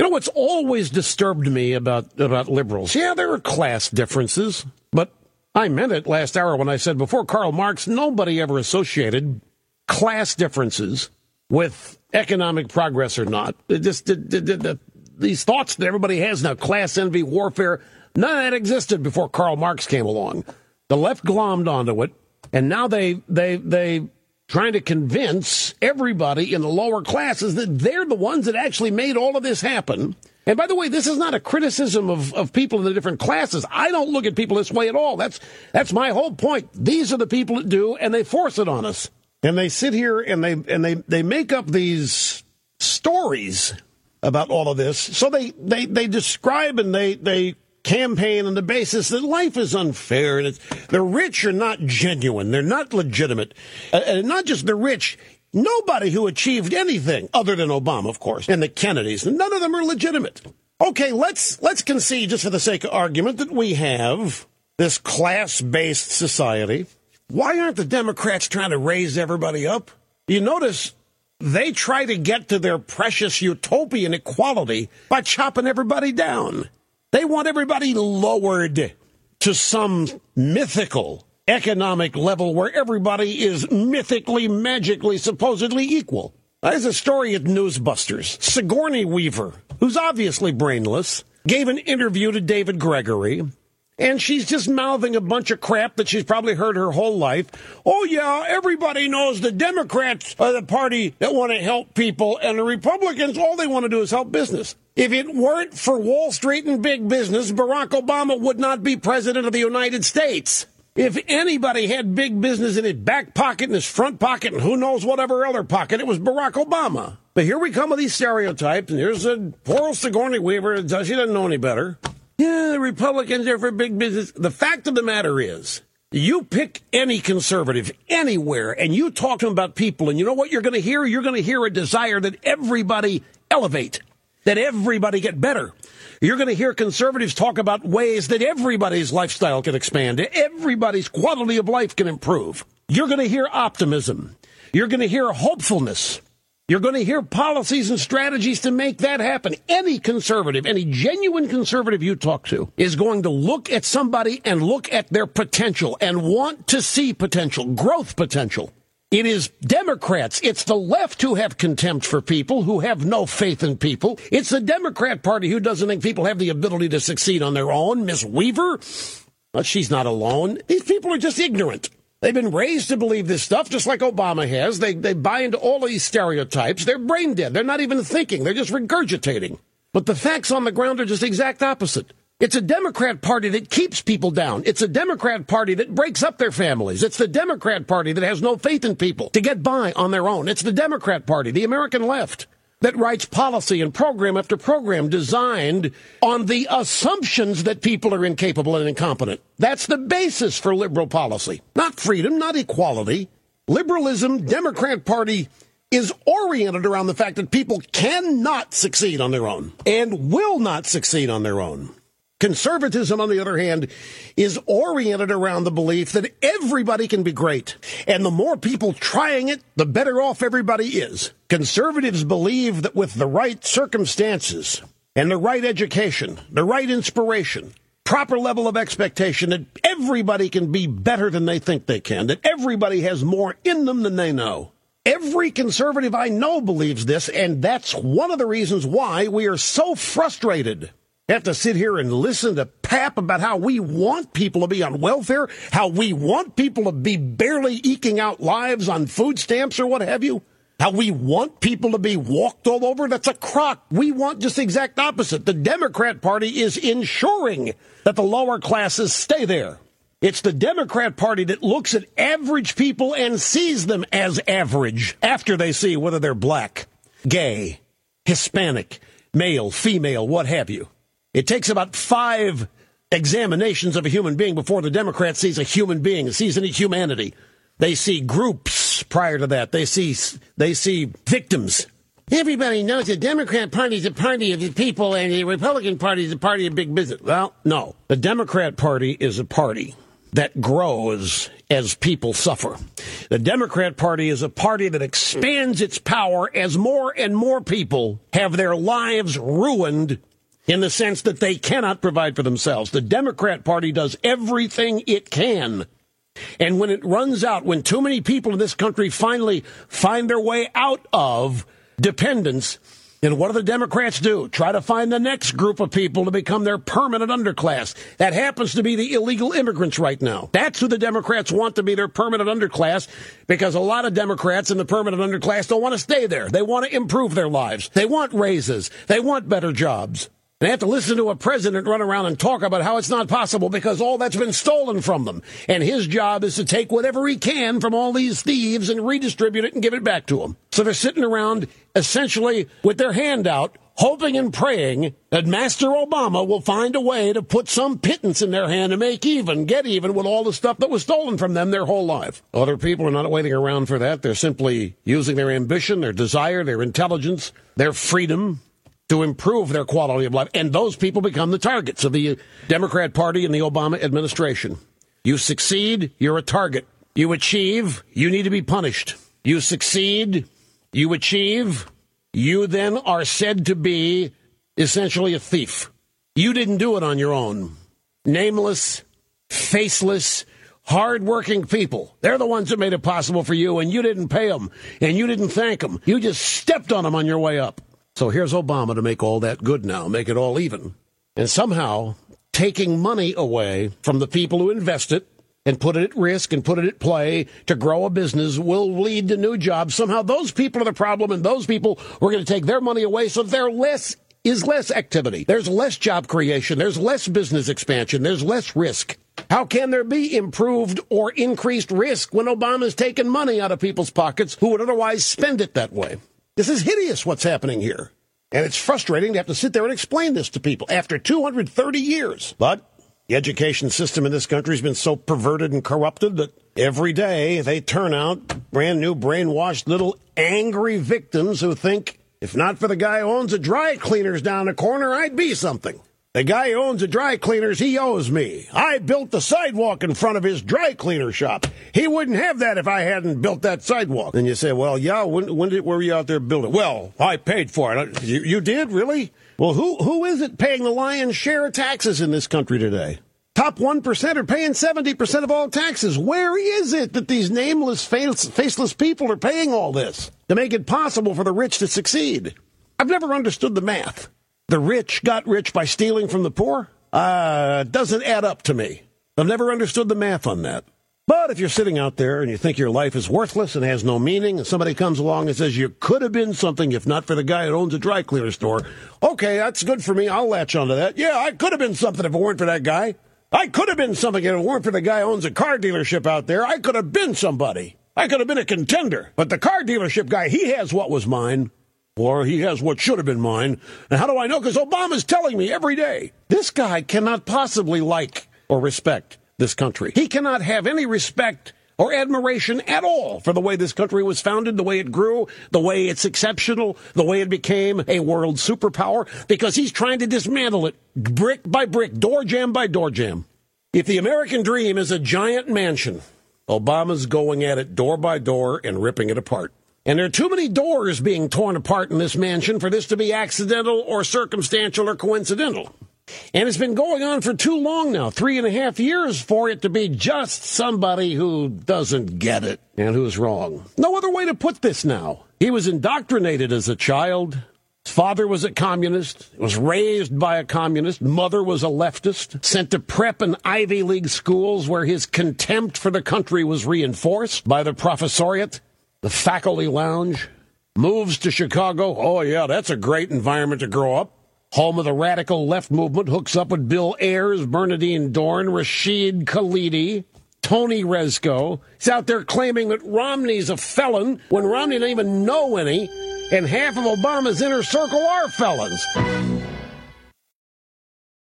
You know what's always disturbed me about liberals? Yeah, there are class differences, but I meant it last hour when I said before Karl Marx, nobody ever associated class differences with economic progress or not. These thoughts that everybody has now, class envy, warfare, none of that existed before Karl Marx came along. The left glommed onto it, and now they trying to convince everybody in the lower classes that they're the ones that actually made all of this happen. And by the way, this is not a criticism of people in the different classes. I don't look at people this way at all. That's my whole point. These are the people that do, and they force it on us. And they sit here and they make up these stories about all of this. So they describe and they campaign on the basis that life is unfair and the rich are not genuine. They're not legitimate. And not just the rich. Nobody who achieved anything other than Obama, of course, and the Kennedys, none of them are legitimate. Okay, let's concede, just for the sake of argument, that we have this class-based society. Why aren't the Democrats trying to raise everybody up? You notice they try to get to their precious utopian equality by chopping everybody down. They want everybody lowered to some mythical economic level where everybody is mythically, magically, supposedly equal. There's a story at Newsbusters. Sigourney Weaver, who's obviously brainless, gave an interview to David Gregory, and she's just mouthing a bunch of crap that she's probably heard her whole life. Oh, yeah, everybody knows the Democrats are the party that want to help people, and the Republicans, all they want to do is help business. If it weren't for Wall Street and big business, Barack Obama would not be president of the United States. If anybody had big business in his back pocket and his front pocket and who knows whatever other pocket, it was Barack Obama. But here we come with these stereotypes, and here's a poor old Sigourney Weaver. She doesn't know any better. Yeah, the Republicans are for big business. The fact of the matter is, you pick any conservative anywhere, and you talk to them about people, and you know what you're going to hear? You're going to hear a desire that everybody elevate, that everybody get better. You're going to hear conservatives talk about ways that everybody's lifestyle can expand, everybody's quality of life can improve. You're going to hear optimism. You're going to hear hopefulness. You're going to hear policies and strategies to make that happen. Any conservative, any genuine conservative you talk to is going to look at somebody and look at their potential and want to see potential, growth potential. It is Democrats. It's the left who have contempt for people, who have no faith in people. It's the Democrat Party who doesn't think people have the ability to succeed on their own. Miss Weaver, well, she's not alone. These people are just ignorant. They've been raised to believe this stuff, just like Obama has. They buy into all of these stereotypes. They're brain dead. They're not even thinking. They're just regurgitating. But the facts on the ground are just the exact opposite. It's a Democrat Party that keeps people down. It's a Democrat Party that breaks up their families. It's the Democrat Party that has no faith in people to get by on their own. It's the Democrat Party, the American left, that writes policy and program after program designed on the assumptions that people are incapable and incompetent. That's the basis for liberal policy. Not freedom, not equality. Liberalism, Democrat Party, is oriented around the fact that people cannot succeed on their own and will not succeed on their own. Conservatism, on the other hand, is oriented around the belief that everybody can be great. And the more people trying it, the better off everybody is. Conservatives believe that with the right circumstances and the right education, the right inspiration, proper level of expectation, that everybody can be better than they think they can, that everybody has more in them than they know. Every conservative I know believes this, and that's one of the reasons why we are so frustrated. Have to sit here and listen to pap about how we want people to be on welfare, how we want people to be barely eking out lives on food stamps or what have you, how we want people to be walked all over. That's a crock. We want just the exact opposite. The Democrat Party is ensuring that the lower classes stay there. It's the Democrat Party that looks at average people and sees them as average after they see whether they're black, gay, Hispanic, male, female, what have you. It takes about 5 examinations of a human being before the Democrat sees a human being, sees any humanity. They see groups prior to that. They see victims. Everybody knows the Democrat Party is the party of the people and the Republican Party is the party of big business. Well, no. The Democrat Party is a party that grows as people suffer. The Democrat Party is a party that expands its power as more and more people have their lives ruined in the sense that they cannot provide for themselves. The Democrat Party does everything it can. And when it runs out, when too many people in this country finally find their way out of dependence, then what do the Democrats do? Try to find the next group of people to become their permanent underclass. That happens to be the illegal immigrants right now. That's who the Democrats want to be their permanent underclass, because a lot of Democrats in the permanent underclass don't want to stay there. They want to improve their lives. They want raises. They want better jobs. They have to listen to a president run around and talk about how it's not possible because all that's been stolen from them. And his job is to take whatever he can from all these thieves and redistribute it and give it back to them. So they're sitting around essentially with their hand out, hoping and praying that Master Obama will find a way to put some pittance in their hand to get even with all the stuff that was stolen from them their whole life. Other people are not waiting around for that. They're simply using their ambition, their desire, their intelligence, their freedom to improve their quality of life. And those people become the targets of the Democrat Party and the Obama administration. You succeed, you're a target. You achieve, you need to be punished. You succeed, you achieve, you then are said to be essentially a thief. You didn't do it on your own. Nameless, faceless, hard-working people. They're the ones that made it possible for you, and you didn't pay them, and you didn't thank them. You just stepped on them on your way up. So here's Obama to make all that good now, make it all even. And somehow taking money away from the people who invest it and put it at risk and put it at play to grow a business will lead to new jobs. Somehow those people are the problem, and those people we're going to take their money away so there is less activity. There's less job creation. There's less business expansion. There's less risk. How can there be improved or increased risk when Obama's taken money out of people's pockets who would otherwise spend it that way? This is hideous what's happening here. And it's frustrating to have to sit there and explain this to people after 230 years. But the education system in this country has been so perverted and corrupted that every day they turn out brand new brainwashed little angry victims who think, if not for the guy who owns a dry cleaners down the corner, I'd be something. The guy who owns the dry cleaners, he owes me. I built the sidewalk in front of his dry cleaner shop. He wouldn't have that if I hadn't built that sidewalk. And you say, well, yeah, when were you out there building? Well, I paid for it. You did? Really? Well, who is it paying the lion's share of taxes in this country today? Top 1% are paying 70% of all taxes. Where is it that these nameless, faceless people are paying all this to make it possible for the rich to succeed? I've never understood the math. The rich got rich by stealing from the poor? Doesn't add up to me. I've never understood the math on that. But if you're sitting out there and you think your life is worthless and has no meaning, and somebody comes along and says you could have been something if not for the guy who owns a dry cleaner store, okay, that's good for me. I'll latch onto that. Yeah, I could have been something if it weren't for that guy. I could have been something if it weren't for the guy who owns a car dealership out there. I could have been somebody. I could have been a contender. But the car dealership guy, he has what was mine. Or he has what should have been mine. And how do I know? Because Obama's telling me every day. This guy cannot possibly like or respect this country. He cannot have any respect or admiration at all for the way this country was founded, the way it grew, the way it's exceptional, the way it became a world superpower, because he's trying to dismantle it brick by brick, door jam by door jam. If the American dream is a giant mansion, Obama's going at it door by door and ripping it apart. And there are too many doors being torn apart in this mansion for this to be accidental or circumstantial or coincidental. And it's been going on for too long now, 3.5 years, for it to be just somebody who doesn't get it and who's wrong. No other way to put this now. He was indoctrinated as a child. His father was a communist, was raised by a communist. Mother was a leftist, sent to prep and Ivy League schools where his contempt for the country was reinforced by the professoriate. The faculty lounge, moves to Chicago. Oh, yeah, that's a great environment to grow up. Home of the radical left movement, hooks up with Bill Ayers, Bernardine Dorn, Rashid Khalidi, Tony Rezko. He's out there claiming that Romney's a felon when Romney doesn't even know any, and half of Obama's inner circle are felons.